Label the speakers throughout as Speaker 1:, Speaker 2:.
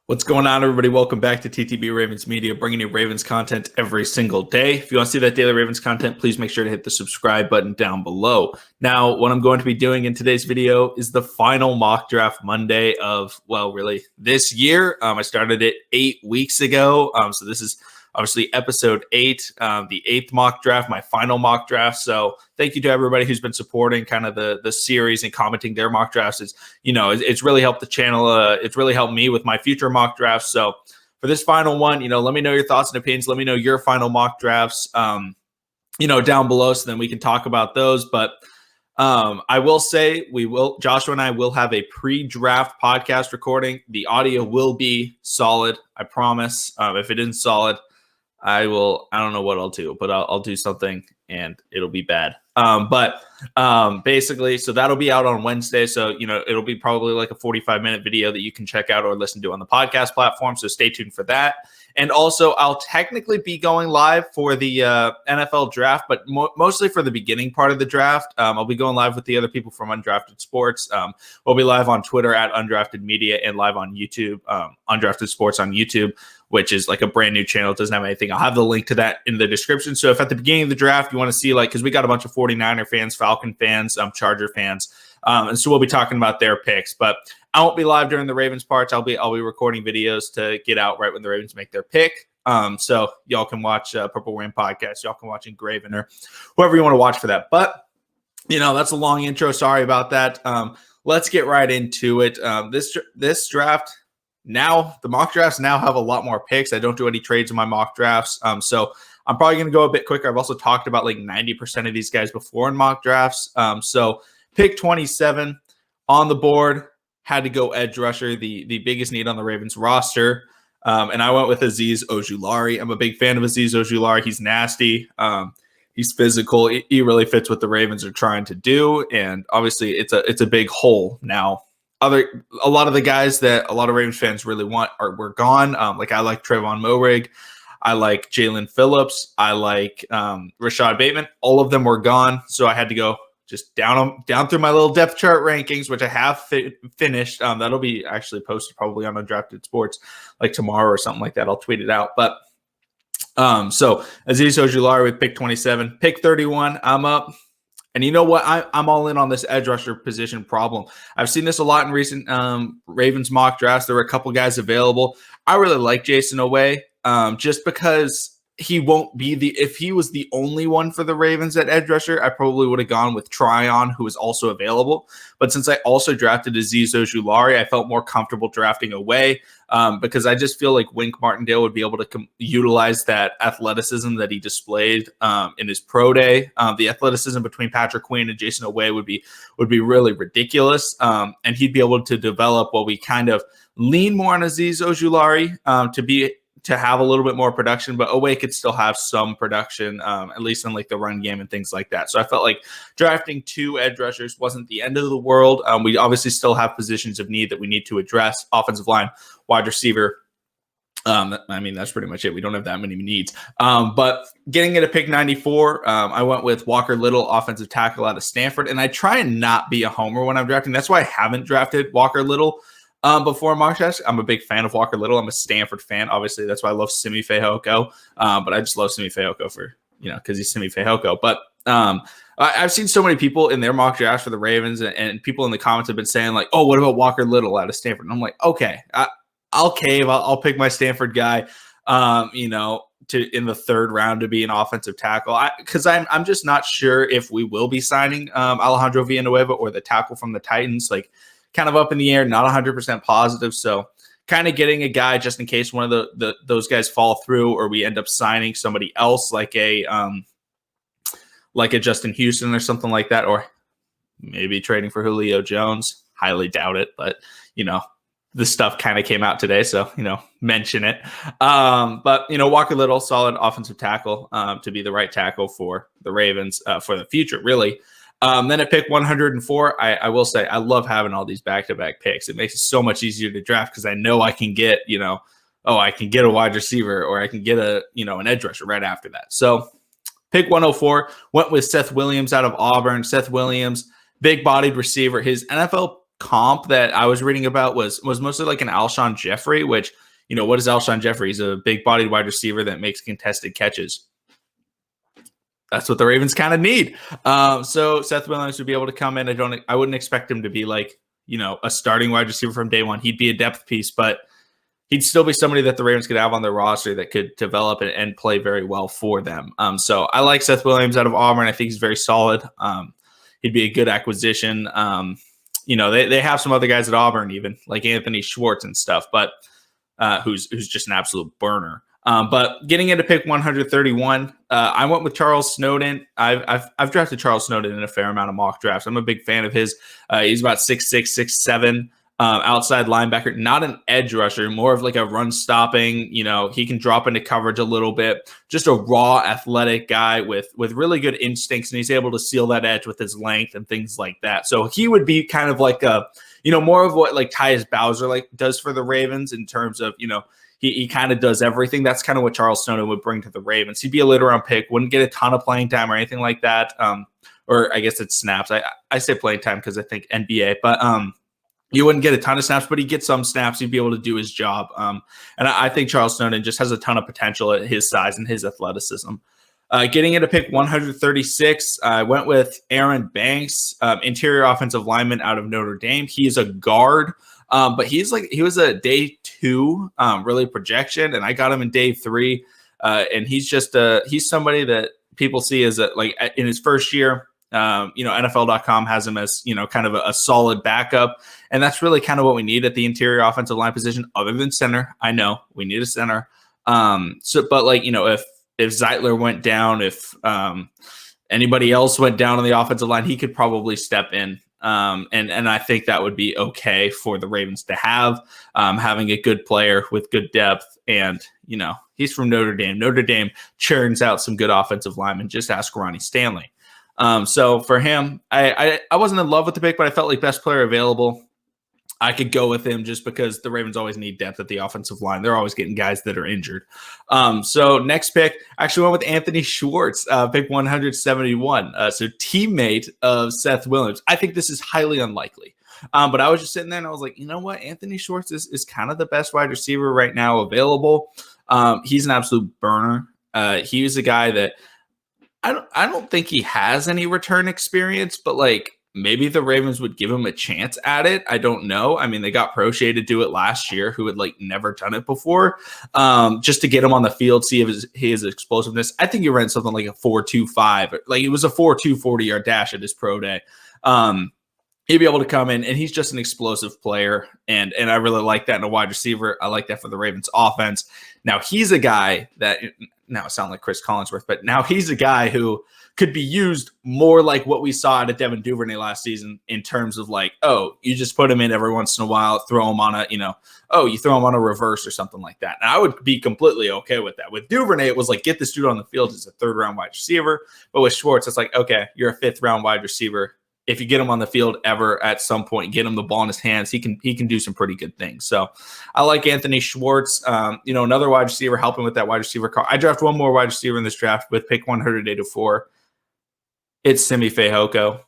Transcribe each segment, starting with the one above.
Speaker 1: What's going on, everybody? Welcome back to TTB Ravens Media, bringing you Ravens content every single day. If you want to see that daily Ravens content, please make sure to hit the subscribe button down below. Now, what I'm going to be doing in today's video is the final mock draft Monday of, well, really this year. I started it 8 weeks ago. So this is obviously episode 8, the 8th mock draft, my final mock draft. So thank you to everybody who's been supporting kind of the series and commenting their mock drafts. It's really helped the channel. It's really helped me with my future mock drafts. So for this final one, let me know your thoughts and opinions. Let me know your final mock drafts, down below, so then we can talk about those. But I will say Joshua and I will have a pre-draft podcast recording. The audio will be solid, I promise. If it isn't solid, I don't know what I'll do, but I'll do something and it'll be bad. Basically, so that'll be out on Wednesday. So, it'll be probably like a 45-minute video that you can check out or listen to on the podcast platform. So stay tuned for that. And also, I'll technically be going live for the NFL draft, but mostly for the beginning part of the draft. I'll be going live with the other people from Undrafted Sports. We'll be live on Twitter at Undrafted Media and live on YouTube, Undrafted Sports on YouTube, which is like a brand new channel. It doesn't have anything. I'll have the link to that in the description. So if at the beginning of the draft you want to see, because we got a bunch of 49er fans, Falcon fans, Charger fans, and so we'll be talking about their picks. But I won't be live during the Ravens parts. I'll be recording videos to get out right when the Ravens make their pick. So y'all can watch Purple Rain Podcast. Y'all can watch Engraven or whoever you want to watch for that. But that's a long intro. Sorry about that. Let's get right into it. This draft. Now, the mock drafts now have a lot more picks. I don't do any trades in my mock drafts. So I'm probably going to go a bit quicker. I've also talked about like 90% of these guys before in mock drafts. So pick 27 on the board, had to go edge rusher, the biggest need on the Ravens roster. And I went with Azeez Ojulari. I'm a big fan of Azeez Ojulari. He's nasty. He's physical. He really fits what the Ravens are trying to do. And obviously it's a big hole now. A lot of the guys that a lot of Ravens fans really want were gone. I like Trayvon Moehrig. I like Jalen Phillips. I like Rashad Bateman. All of them were gone. So I had to go just down through my little depth chart rankings, which I have finished. That'll be actually posted probably on Undrafted Sports like tomorrow or something like that. I'll tweet it out. But so Azeez Ojulari with pick 27. Pick 31, I'm up. And you know what? I'm all in on this edge rusher position problem. I've seen this a lot in recent Ravens mock drafts. There were a couple guys available. I really like Jason Oweh just because he won't be if he was the only one for the Ravens at edge rusher, I probably would have gone with Tryon, who is also available. But since I also drafted Azeez Ojulari, I felt more comfortable drafting Oweh because I just feel like Wink Martindale would be able to utilize that athleticism that he displayed in his pro day. The athleticism between Patrick Queen and Jason Oweh would be really ridiculous, and he'd be able to develop while we kind of lean more on Azeez Ojulari to have a little bit more production, but Oweh could still have some production, at least in like the run game and things like that. So I felt like drafting 2 edge rushers wasn't the end of the world. We obviously still have positions of need that we need to address: offensive line, wide receiver. That's pretty much it. We don't have that many needs. But getting it at pick 94, I went with Walker Little, offensive tackle out of Stanford. And I try and not be a homer when I'm drafting. That's why I haven't drafted Walker Little before mock drafts. I'm a big fan of Walker Little. I'm a Stanford fan. Obviously, that's why I love Simi Fehoko. But I just love Simi Fehoko because he's Simi Fehoko. But I've seen so many people in their mock drafts for the Ravens, and people in the comments have been saying like, "Oh, what about Walker Little out of Stanford?" And I'm like, okay, I'll cave. I'll pick my Stanford guy. In the 3rd round to be an offensive tackle, because I'm just not sure if we will be signing Alejandro Villanueva or the tackle from the Titans. Kind of up in the air, not 100% positive. So kind of getting a guy just in case one of those guys fall through, or we end up signing somebody else like a Justin Houston or something like that, or maybe trading for Julio Jones. Highly doubt it, but this stuff kind of came out today, so mention it. But Walker Little, solid offensive tackle to be the right tackle for the Ravens for the future, really. Then at pick 104, I will say I love having all these back-to-back picks. It makes it so much easier to draft because I know I can get, I can get a wide receiver, or I can get an edge rusher right after that. So pick 104, went with Seth Williams out of Auburn. Seth Williams, big-bodied receiver. His NFL comp that I was reading about was mostly like an Alshon Jeffrey, which, what is Alshon Jeffrey? He's a big-bodied wide receiver that makes contested catches. That's what the Ravens kind of need. So Seth Williams would be able to come in. I wouldn't expect him to be like, a starting wide receiver from day one. He'd be a depth piece, but he'd still be somebody that the Ravens could have on their roster that could develop and play very well for them. So I like Seth Williams out of Auburn. I think he's very solid. He'd be a good acquisition. They have some other guys at Auburn, even like Anthony Schwartz and stuff, but who's just an absolute burner. But getting into pick 131, I went with Charles Snowden. I've drafted Charles Snowden in a fair amount of mock drafts. I'm a big fan of his. He's about 6'6", 6'7", outside linebacker, not an edge rusher, more of like a run stopping. He can drop into coverage a little bit. Just a raw athletic guy with really good instincts, and he's able to seal that edge with his length and things like that. So he would be kind of like a, more of what like Tyus Bowser does for the Ravens in terms of, He kind of does everything. That's kind of what Charles Snowden would bring to the Ravens. He'd be a later round pick, wouldn't get a ton of playing time or anything like that. Or I guess it's snaps. I say playing time because I think NBA, but you wouldn't get a ton of snaps, but he'd get some snaps. He'd be able to do his job. And I think Charles Snowden just has a ton of potential at his size and his athleticism. Getting into pick 136, I went with Aaron Banks, interior offensive lineman out of Notre Dame. He is a guard. But he was a day 2 really projection, and I got him in day 3. And he's somebody that people see as in his first year. NFL.com has him as kind of a solid backup, and that's really kind of what we need at the interior offensive line position, other than center. I know we need a center. If Zeitler went down, if anybody else went down on the offensive line, he could probably step in. And I think that would be okay for the Ravens to have, having a good player with good depth. And, he's from Notre Dame. Notre Dame churns out some good offensive linemen. Just ask Ronnie Stanley. So for him, I wasn't in love with the pick, but I felt like best player available. I could go with him just because the Ravens always need depth at the offensive line. They're always getting guys that are injured. So next pick, actually went with Anthony Schwartz, pick 171. So teammate of Seth Williams. I think this is highly unlikely. But I was just sitting there and I was like, you know what? Anthony Schwartz is kind of the best wide receiver right now available. He's an absolute burner. He was a guy that I don't think he has any return experience, but maybe the Ravens would give him a chance at it. I don't know. I mean, they got Prochet to do it last year, who had never done it before, just to get him on the field, see if his explosiveness. I think he ran something like a 4.25. It was a 4.2 40-yard dash at his pro day. He'd be able to come in, and he's just an explosive player, and I really like that in a wide receiver. I like that for the Ravens offense. Now, he's a guy that – now I sound like Chris Collinsworth, but now he's a guy who could be used more like what we saw at Devin Duvernay last season in terms of you just put him in every once in a while, throw him on you throw him on a reverse or something like that. And I would be completely okay with that. With Duvernay, it was get this dude on the field as a 3rd-round wide receiver. But with Schwartz, it's okay, you're a 5th-round wide receiver. If you get him on the field ever at some point, get him the ball in his hands, he can do some pretty good things. So I like Anthony Schwartz, another wide receiver helping with that wide receiver car. I draft one more wide receiver in this draft with pick 184. It's Simi Fehoko.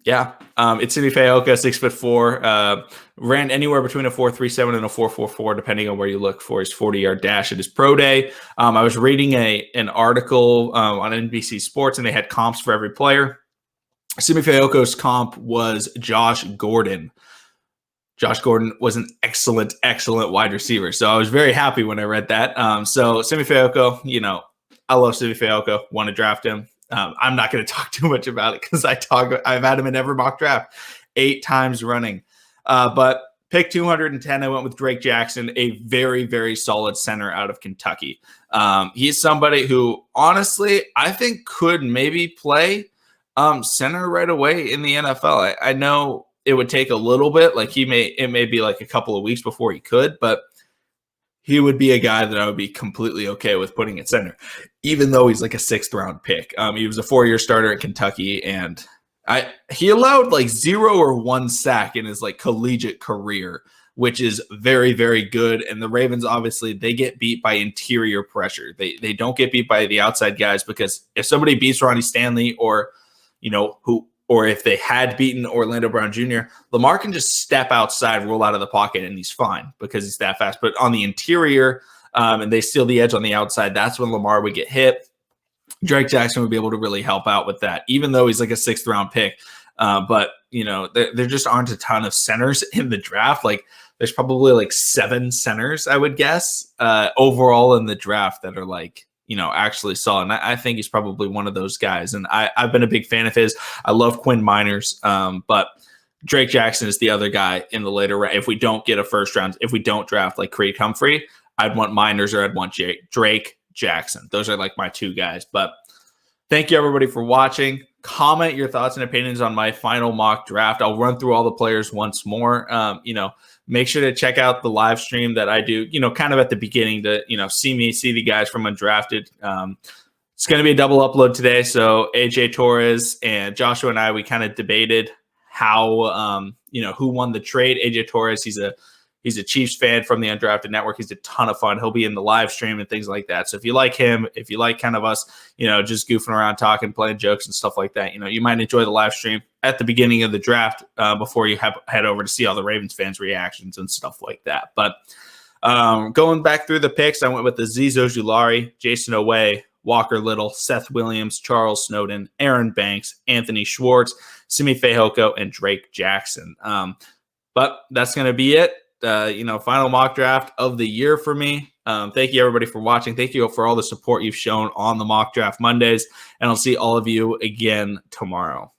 Speaker 1: Yeah, it's Simi Fehoko, 6'4", ran anywhere between a 4.37 and a 4.44, depending on where you look for his 40-yard dash at his pro day. I was reading an article on NBC Sports, and they had comps for every player. Simi Fehoko's comp was Josh Gordon. Josh Gordon was an excellent wide receiver, so I was very happy when I read that. So Simi Fehoko, I love Simi Fehoko. Want to draft him. I'm not going to talk too much about it because I've had him in every mock draft 8 times running. But pick 210, I went with Drake Jackson, a very, very solid center out of Kentucky. He's somebody who, honestly, I think could maybe play center right away in the NFL. I know it would take a little bit. It may be a couple of weeks before he could, but he would be a guy that I would be completely okay with putting at center, even though he's a 6th-round pick. He was a 4-year starter at Kentucky, and he allowed 0 or 1 sack in his collegiate career, which is very, very good. And the Ravens, obviously, they get beat by interior pressure. They don't get beat by the outside guys, because if somebody beats Ronnie Stanley or or if they had beaten Orlando Brown Jr., Lamar can just step outside, roll out of the pocket, and he's fine because he's that fast. But on the interior, and they steal the edge on the outside, that's when Lamar would get hit. Drake Jackson would be able to really help out with that, even though he's like a 6th round pick. But, you know, there just aren't a ton of centers in the draft. Like, there's probably like 7 centers, I would guess, overall in the draft that are like, you know, actually solid. And I think he's probably one of those guys. And I've been a big fan of his. I love Quinn Miners, but Drake Jackson is the other guy in the later round. If we don't get a first round, if we don't draft like Creed Humphrey, I'd want Miners or I'd want Drake Jackson. Those are like my 2 guys. But thank you everybody for watching. Comment your thoughts and opinions on my final mock draft. I'll run through all the players once more. You know, make sure to check out the live stream that I do, you know, kind of at the beginning to, you know, see the guys from Undrafted. It's going to be a double upload today. So AJ Torres and Joshua and I, we kind of debated how, you know, who won the trade. AJ Torres, he's a Chiefs fan from the Undrafted Network. He's a ton of fun. He'll be in the live stream and things like that. So if you like him, if you like kind of us, you know, just goofing around, talking, playing jokes and stuff like that, you know, you might enjoy the live stream at the beginning of the draft before you head over to see all the Ravens fans' reactions and stuff like that. But going back through the picks, I went with the Azeez Ojulari, Jason Oweh, Walker Little, Seth Williams, Charles Snowden, Aaron Banks, Anthony Schwartz, Simi Fehoko, and Drake Jackson. But that's going to be it. You know, final mock draft of the year for me. Thank you everybody for watching. Thank you for all the support you've shown on the mock draft Mondays, and I'll see all of you again tomorrow.